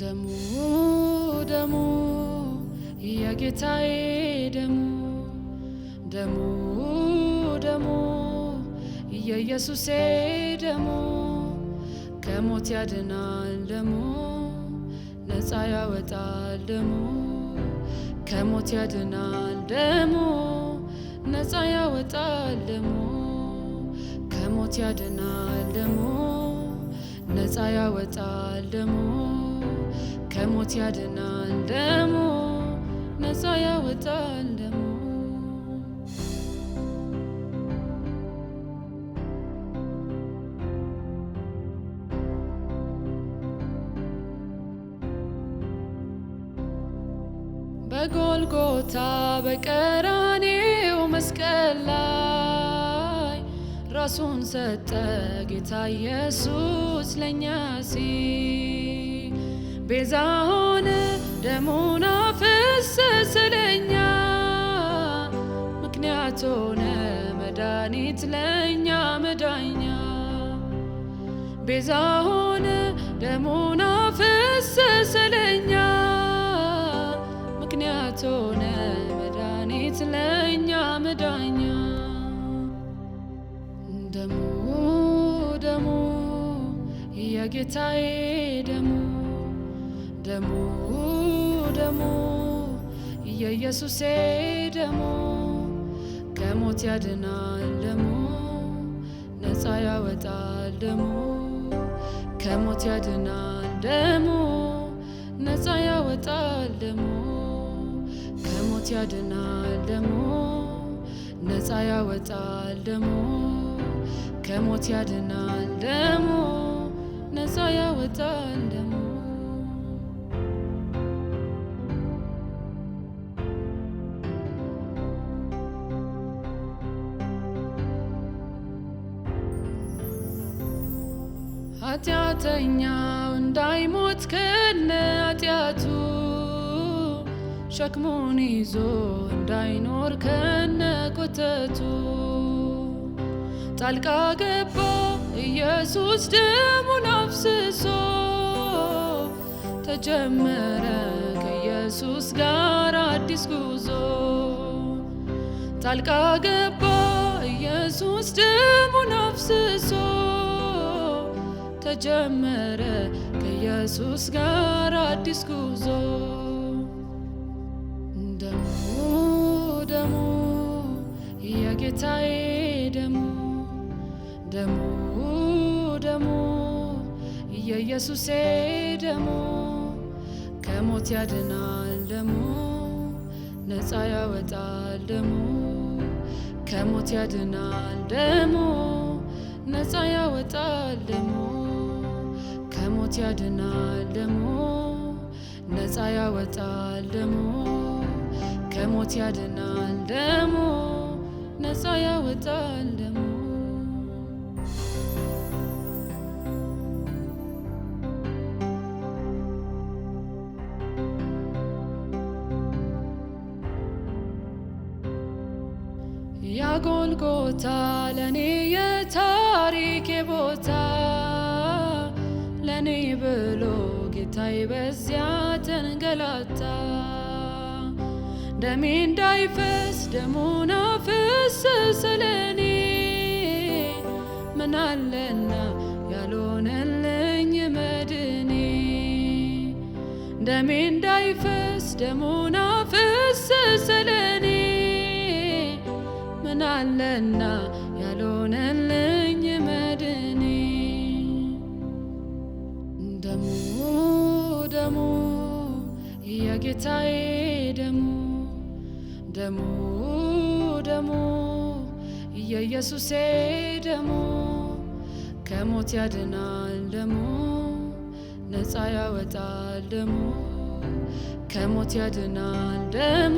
ደሙ ደሙ የጌታዬ ደሙ ደሙ ደሙ የኢየሱሴ ደሙ ከሞት ያድናል ደሙ ነፃ ያወጣል ደሙ ከሞት ያድናል ደሙ ነፃ ያወጣል ደሙ ከሞት ያድናል ደሙ ነፃ ያወጣል ደሙ ከሞት ያድናል ደሙ ነፃ ያወጣል ደሙ በጎልጎታ በቀራኔው መስቀል ላይ ራሱን ሰጠ ጌታ ኢየሱስ ለኛ ሲል ቤዛ ሆነ ደሙን አፈሰሰ ለኛ ምክንያት ሆነ መድኃኒት ለኛ መዳኛ ቤዛ ሆነ ደሙን አፈሰሰ ለኛ ምክንያት ሆነ መድኃኒት ለኛ መዳኛ ደሙ ደሙ የጌታዬ ደሙ ደሙ ደሙ የኢየሱሴ ደሙ ከሞት ያድናል ደሙ ነፃ ያወጣል ደሙ ከሞት ያድናል ደሙ ነፃ ያወጣል ደሙ ከሞት ያድናል ደሙ ነፃ ያወጣል ደሙ ከሞት ያድናል ደሙ ነፃ ያወጣል ደሙ ኃጢአተኛው እንዳይሞት ከነ ኃጢአቱ ሸክሙን ይዞ እንዳይኖር ከነ ቁተቱ ጣልቃ ገባ ኢየሱስ ደሙን አፍስሶ ተጀመረ ከኢየሱስ ጋር አዲስ ጉዞ ጣልቃ ገባ ኢየሱስ ደሙን አፍስሶ ተጀመረ ከኢየሱስ ጋር አዲስ ጉዞ ደሙ ደሙ የጌታዬ ደሙ ደሙ ደሙ የኢየሱሴ ደሙ ከሞት ያድናል ደሙ ነፃ ያወጣል ደሙ ከሞት ያድናል ደሙ ነፃ ያወጣል ደሙ ከሞት ያድናል ደሙ ነፃ ያወጣል ደሙ ከሞት ያድናል ደሙ ነፃ ያወጣል ደሙ ያ ጎልጎታ ለኔ የታሪኬ ቦታ ለኔ ብሎ ጌታዬ በዚያ ተንገላታ ደሜ እንዳይፈስ ደሙን አፈሰሰ ለኔ ምናለና ያልሆነልኝ መድኔ ደሜ እንዳይፈስ ደሙን አፈሰሰ ለኔ ምናለና ያልሆነልኝ መድኔ ደሙ ደሙ የጌታዬ ደሙ ደሙ ደሙ የኢየሱሴ ደሙ ከሞት ያድናል ደሙ ነፃ ያወጣል ደሙ ከሞት ያድናል ደሙ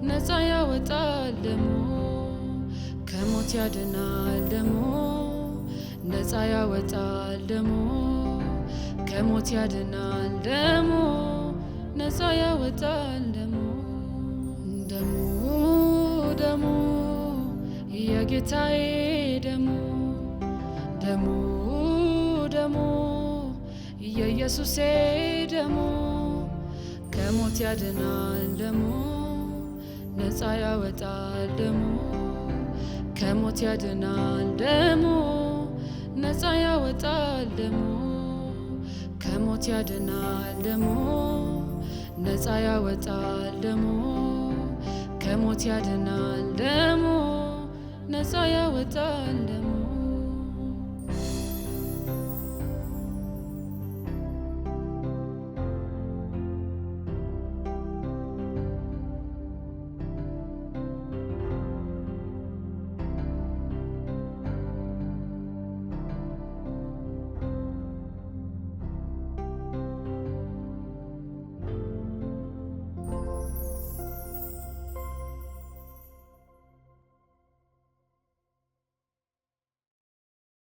ነፃ ያወጣል ደሙ ከሞት ያድናል ደሙ ነፃ ያወጣል ደሙ ከሞት ያድናል ደሙ ነፃ ያወጣል ደሙ ደሙ ደሙ የጌታዬ ደሙ ደሙ ደሙ የኢየሱሴ ደሙ ከሞት ያድናል ደሙ ነፃ ያወጣል ደሙ ከሞት ያድናል ደሙ ነፃ ያወጣል ደሙ ከሞት ያድናል ደሙ ነፃ ያወጣል ደሙ ከሞት ያድናል ደሙ ነፃ ያወጣል ደሙ